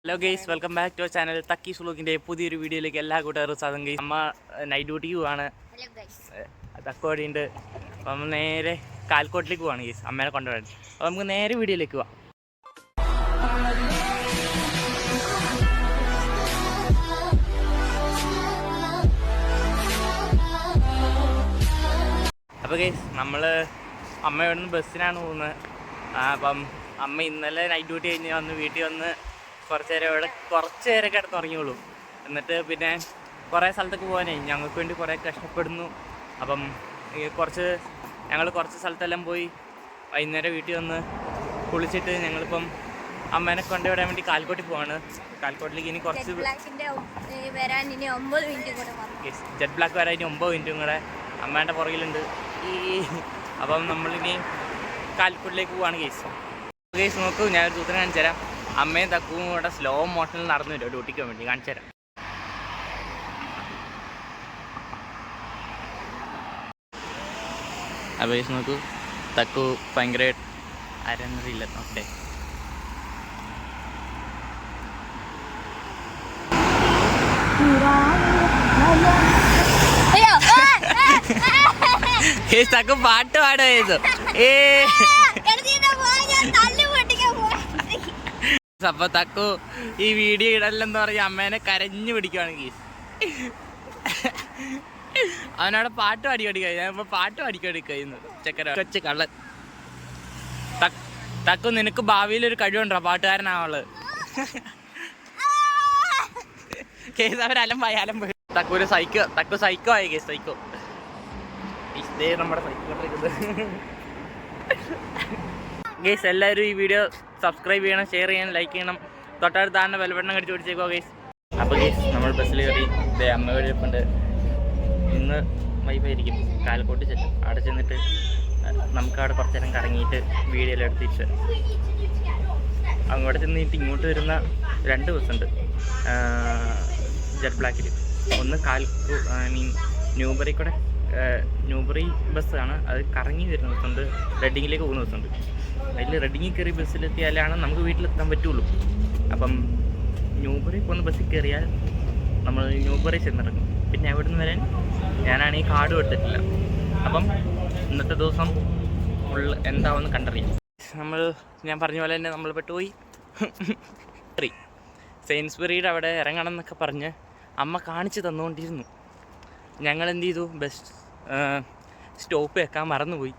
Hello guys, welcome back to our channel തക്കീസ് വ്ലോഗിൻ്റെ പുതിയൊരു വീഡിയോയിലേക്ക് എല്ലാ കൂട്ടുകാരും സാധനം ഗൈസ്. അമ്മ നൈറ്റ് ഡ്യൂട്ടിക്ക് പോവാണ്, തക്കോടിയുണ്ട്. അപ്പം നമ്മൾ നേരെ കാൽക്കോട്ടിലേക്ക് പോവാണ് ഗൈസ്, അമ്മേനെ കൊണ്ടുപോകാൻ. അപ്പോൾ നമുക്ക് നേരെ വീഡിയോയിലേക്ക് പോവാം. അപ്പോൾ ഗൈസ്, നമ്മൾ അമ്മ ഇവിടെ നിന്ന് ബസ്സിനാണ് പോകുന്നത്. അപ്പം അമ്മ ഇന്നലെ നൈറ്റ് ഡ്യൂട്ടി കഴിഞ്ഞ് വന്ന് വീട്ടിൽ വന്ന് കുറച്ച് നേരം കിടന്നുറങ്ങിയുള്ളൂ. എന്നിട്ട് പിന്നെ കുറേ സ്ഥലത്തേക്ക് പോകാനേ ഞങ്ങൾക്ക് വേണ്ടി കുറേ കഷ്ടപ്പെടുന്നു. അപ്പം ഞങ്ങൾ കുറച്ച് സ്ഥലത്തെല്ലാം പോയി വൈകുന്നേരം വീട്ടിൽ വന്ന് കുളിച്ചിട്ട് ഞങ്ങളിപ്പം അമ്മേനെ കൊണ്ടുവിടാൻ വേണ്ടി കാൽക്കോട്ടിൽ പോവാണ്. കാൽക്കോട്ടിലേക്ക് ഇനി കുറച്ച് ജെറ്റ് ബ്ലാക്ക് വരാൻ ഇനി 9 മിനിറ്റും കൂടെ അമ്മേൻ്റെ പുറകിലുണ്ട്. അപ്പം നമ്മളിനി കാൽക്കോട്ടിലേക്ക് പോവാണ് കേസ് നോക്കൂ, ഞാനൊരു സൂത്രം കാണിച്ചു തരാം. അമ്മയും തക്കുവും കൂടെ സ്ലോ മോഷനിൽ നടന്നു വരും ഡ്യൂട്ടിക്ക് വേണ്ടി. കാണിച്ചു തരാം. അപ്പോൾ കേസ് നോക്കൂ, തക്കു ഭയങ്കര അരന്നറിയില്ല. ഓക്കെ, തക്കു പാട്ട് പാടുമായിരുന്നു. അപ്പൊ തക്കു ഈ വീഡിയോ ഇടല്ലെന്ന് പറഞ്ഞ അമ്മേനെ കരഞ്ഞു പിടിക്കുവാണ് ഗീസ്. അവനവിടെ പാട്ട് പാടിക്കൊടുക്കുക. ഞാനിപ്പോ പാട്ട് പാടിക്കൊടുക്കുന്നു. ചെക്കര കൊച്ചു കള്ളൻ. തക്കു, നിനക്ക് ഭാവിയിലൊരു കഴിവുണ്ടോ പാട്ടുകാരനാവുള്ളത്? കേസ് അവരലമ്പായി. തക്കു സൈക്കോ ആയി കേസ്. സൈക്കോ ഇതേ നമ്മുടെ സൈക്കോ. ഗേസ്, എല്ലാവരും ഈ വീഡിയോ സബ്സ്ക്രൈബ് ചെയ്യണം, ഷെയർ ചെയ്യണം, ലൈക്ക് ചെയ്യണം. തൊട്ടടുത്താണ് ബെൽബട്ടൺ കടിച്ച് പിടിച്ചേക്കോ ഗേസ്. അപ്പോൾ ഗേസ്, നമ്മൾ ബസ്സിൽ കയറി അമ്മ വഴിയപ്പുണ്ട്. ഇന്ന് വൈബായിരിക്കും. കാലക്കോട്ട് ചെല്ലും. അവിടെ ചെന്നിട്ട് നമുക്കവിടെ കുറച്ച് നേരം കറങ്ങിയിട്ട് വീഡിയോ എല്ലാം എടുത്തിട്ട് അങ്ങോട്ട് ചെന്നിട്ട് ഇങ്ങോട്ട് വരുന്ന 2 ബസ്സുണ്ട് ജെറ്റ് ബ്ലാക്കിൽ. ഒന്ന് ന്യൂബറി ബസ്സാണ്, അത് കറങ്ങി വരുന്ന ബസ്സുണ്ട്. റെഡിങ്ങിലേക്ക് പോകുന്ന ബസ്സുണ്ട്. അതിൽ റെഡിങ്ങിൽ കയറി ബസ്സിലെത്തിയാലാണ് നമുക്ക് വീട്ടിലെത്താൻ പറ്റുള്ളൂ. അപ്പം ന്യൂബറി പോകുന്ന ബസ്സിൽ കയറിയാൽ നമ്മൾ ന്യൂബറി ചെന്നിറങ്ങും. പിന്നെ അവിടെ നിന്ന് വരാൻ ഞാനാണെങ്കിൽ കാർഡും എടുത്തിട്ടില്ല. അപ്പം ഇന്നത്തെ ദിവസം എന്താവെന്ന് കണ്ടറിയാം. ഞാൻ പറഞ്ഞ പോലെ തന്നെ നമ്മൾ പെട്ടുപോയി. സെയിൻസ്ബറിയുടെ അവിടെ ഇറങ്ങണം എന്നൊക്കെ പറഞ്ഞ് അമ്മ കാണിച്ച് തന്നുകൊണ്ടിരുന്നു. ഞങ്ങൾ എന്ത് ചെയ്തു, ബസ് സ്റ്റോപ്പ് വെക്കാൻ മറന്നുപോയി.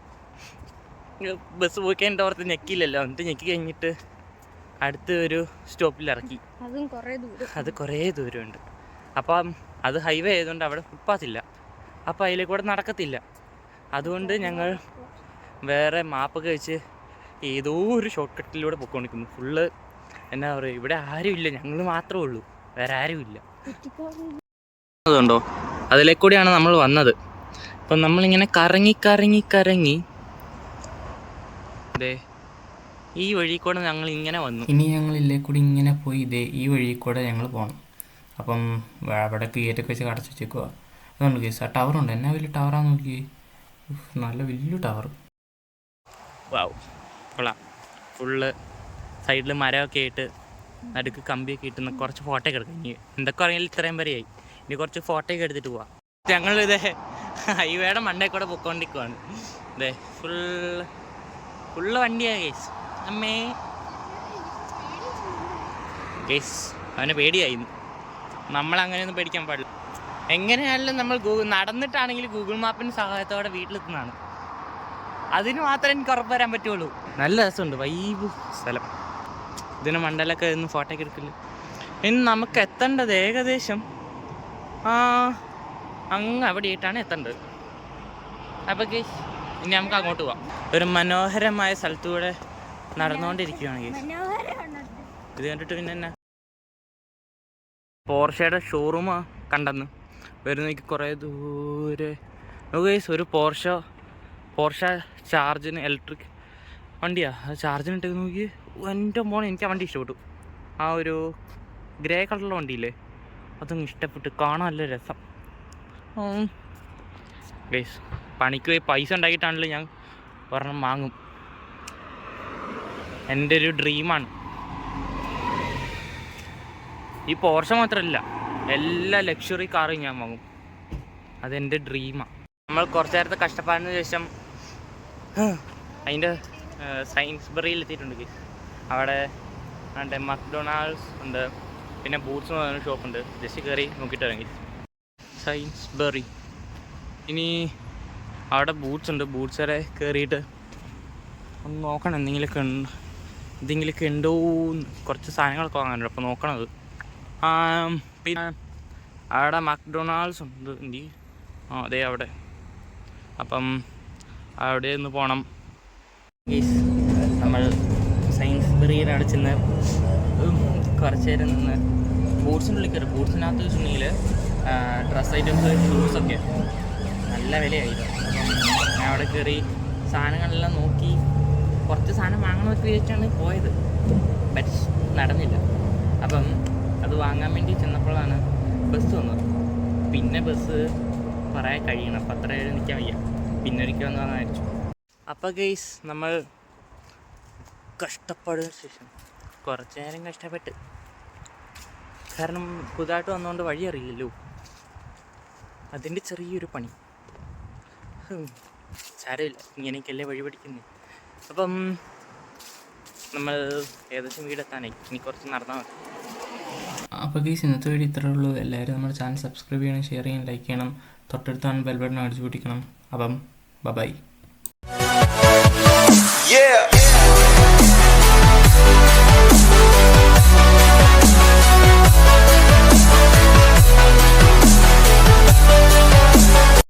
ബസ് പോയി കഴിഞ്ഞിട്ട് ഓർത്ത് ഞെക്കില്ലല്ലോ. എന്നിട്ട് ഞെക്കി കഴിഞ്ഞിട്ട് അടുത്ത ഒരു സ്റ്റോപ്പിൽ ഇറക്കി. അത് കുറേ ദൂരമുണ്ട്. അപ്പം അത് ഹൈവേ ആയതുകൊണ്ട് അവിടെ ഫുട്പാത്ത് ഇല്ല. അപ്പം അതിലേക്കൂടെ നടക്കത്തില്ല. അതുകൊണ്ട് ഞങ്ങൾ വേറെ മാപ്പൊക്കെ വെച്ച് ഏതോ ഒരു ഷോർട്ട് കട്ടിലൂടെ പൊയ്ക്കൊണ്ടിരിക്കുന്നു. ഫുള്ള് എന്നാ പറയുക, ഇവിടെ ആരുമില്ല, ഞങ്ങൾ മാത്രമേ ഉള്ളൂ, വേറെ ആരുമില്ല. അതുണ്ടോ, അതിലേക്കൂടെയാണ് നമ്മൾ വന്നത്. അപ്പം നമ്മളിങ്ങനെ കറങ്ങി ദേ ഈ വഴി കൂടെ ഞങ്ങൾ ഇങ്ങനെ വന്നു. ഇനി ഞങ്ങൾ ഇല്ലേക്കൂടി ഇങ്ങനെ പോയി ഈ വഴി കൂടെ ഞങ്ങൾ പോകണം. അപ്പം അവിടെ ഗേറ്റൊക്കെ വെച്ച് അടച്ചു വെച്ചേക്കുക. അതുകൊണ്ട് കേസ് ആ ടവറുണ്ട്. എന്നാ വലിയ ടവറാന്ന് നോക്കി, നല്ല വലിയ ടവർ. വാവ്, കൊള്ളാം. ഫുള്ള് സൈഡിൽ മരമൊക്കെ ആയിട്ട് നടുക്ക് കമ്പിയൊക്കെ ഇട്ടുന്ന കുറച്ച് ഫോട്ടോയൊക്കെ എടുക്കാം. ഇനി എന്തൊക്കെ അറിയാലും ഇത്രയും വരെയായി. ഇനി കുറച്ച് ഫോട്ടോയൊക്കെ എടുത്തിട്ട് പോവാം. ഞങ്ങളിതേ ഹൈവേയുടെ മണ്ടയിൽ കൂടെ പൊയ്ക്കൊണ്ടിരിക്കുവാണ്. ഇതേ ഫുള്ള് വണ്ടിയാണ് കേസ്. അമ്മേ കേസ്, അവനെ പേടിയായിരുന്നു. നമ്മളങ്ങനെയൊന്നും പേടിക്കാൻ പാടില്ല. എങ്ങനെയാണെങ്കിലും നമ്മൾ നടന്നിട്ടാണെങ്കിൽ ഗൂഗിൾ മാപ്പിൻ്റെ സഹായത്തോടെ വീട്ടിലെത്തുന്നതാണ്. അതിന് മാത്രമേ എനിക്ക് ഉറപ്പ് വരാൻ പറ്റുള്ളൂ. നല്ല രസമുണ്ട്, വൈബ് സ്ഥലം. ഇതിന് മണ്ടലൊക്കെ ഒന്ന് ഫോട്ടോയൊക്കെ എടുക്കില്ല. ഇനി നമുക്ക് എത്തേണ്ടത് ഏകദേശം അങ്ങ് അവിടെ ആയിട്ടാണ് എത്തേണ്ടത്. അപ്പോൾ കേസ്, ഇനി നമുക്ക് അങ്ങോട്ട് പോവാം. ഒരു മനോഹരമായ സ്ഥലത്തൂടെ നടന്നുകൊണ്ടിരിക്കുകയാണ് കേസ്. ഇത് കണ്ടിട്ട് പിന്നെ എന്നാ പോർഷയുടെ ഷോറൂം കണ്ടെന്ന് വരുന്നേക്ക് കുറേ ദൂരെ കേസ് ഒരു പോർഷ ചാർജിന് ഇലക്ട്രിക് വണ്ടിയാണ്. അത് ചാർജിനിട്ട് നോക്കി എൻ്റെ മോനെ എനിക്ക് ആ വണ്ടി ഇഷ്ടപ്പെട്ടു. ആ ഒരു ഗ്രേ കളറുള്ള വണ്ടിയില്ലേ, അതങ്ങ് ഇഷ്ടപ്പെട്ടു. കാണാൻ നല്ല രസം. ഗൈസ്, പണിക്ക് പോയി പൈസ ഉണ്ടാക്കിയിട്ടാണല്ലോ ഞാൻ ഒരെണ്ണം വാങ്ങും. എൻ്റെ ഒരു ഡ്രീമാണ്. ഈ പോർഷ മാത്രമല്ല, എല്ലാ ലക്ഷറി കാറും ഞാൻ വാങ്ങും. അതെൻ്റെ ഡ്രീമാണ്. നമ്മൾ കുറച്ച് നേരത്തെ കഷ്ടപ്പാടിന് ശേഷം അതിൻ്റെ സയൻസ്ബറിയിൽ എത്തിയിട്ടുണ്ട്. അവിടെ മക്ഡൊണാൾഡ്സ് ഉണ്ട്, പിന്നെ ബൂട്ട്സ് എന്ന് പറയുന്ന ഷോപ്പുണ്ട്. ജസ്റ്റ് കയറി നോക്കിയിട്ട് ഇറങ്ങി. സയൻസ്ബറി. ഇനി അവിടെ ബൂട്ട്സ് ഉണ്ട്. ബൂട്ട്സ് വരെ കയറിയിട്ട് ഒന്ന് നോക്കണം എന്തെങ്കിലുമൊക്കെ ഉണ്ടോ. കുറച്ച് സാധനങ്ങളൊക്കെ വാങ്ങാനുണ്ട്, അപ്പോൾ നോക്കണത്. പിന്നെ അവിടെ മക്ഡൊണാൾഡ്സ് ഉണ്ട്. അതെ അവിടെ. അപ്പം അവിടെ ഒന്ന് പോകണം. നമ്മൾ സയൻസ്ബറിയിൽ അവിടെ ചെന്ന് കുറച്ച് നേരം നിന്ന് ബൂട്ട്സിൻ്റെ ഉള്ളിൽ കയറി. ബൂട്ട്സിനകത്ത് വെച്ചിട്ടുണ്ടെങ്കിൽ ഡ്രസ് ഐറ്റംസ്, ഷൂസൊക്കെ നല്ല വിലയായിരുന്നു. അപ്പം ഞാൻ അവിടെ കയറി സാധനങ്ങളെല്ലാം നോക്കി കുറച്ച് സാധനം വാങ്ങണമെന്നൊക്കെ വിചാരിച്ചാണ് പോയത്. ബട്ട് നടന്നില്ല. അപ്പം അത് വാങ്ങാൻ വേണ്ടി ചെന്നപ്പോഴാണ് ബസ് വന്നത്. പിന്നെ ബസ് കുറേ കഴിയണം, അപ്പം അത്ര നേരം നിൽക്കാൻ വയ്യ. പിന്നെ ഒരിക്കൽ വന്ന് വിചാരിച്ചു. അപ്പോൾ ഗെയ്സ്, നമ്മൾ കഷ്ടപ്പാടിന് ശേഷം കുറച്ച് നേരം കഷ്ടപ്പെട്ട്, കാരണം പുതുതായിട്ട് വന്നുകൊണ്ട് വഴി അറിയില്ലല്ലോ, അതിൻ്റെ ചെറിയൊരു പണി. സാരമില്ല, ഇങ്ങനെയൊക്കെയല്ലേ വഴി പഠിക്കുന്നത്. അപ്പം നമ്മൾ ഏകദേശം വീടെത്താനായി, ഇനി കുറച്ച് നടന്നാൽ മതി. അപ്പോൾ ഗെയ്സ്, ഇന്നത്തെ വീഡിയോ ഇത്രയേ ഉള്ളൂ. എല്ലാവരും നമ്മുടെ ചാനൽ സബ്സ്ക്രൈബ് ചെയ്യണം, ഷെയർ ചെയ്യണം, ലൈക്ക് ചെയ്യണം. തൊട്ടടുത്താണ് ബെൽ ബട്ടൺ അടിച്ചു പിടിക്കണം. അപ്പം ബൈ.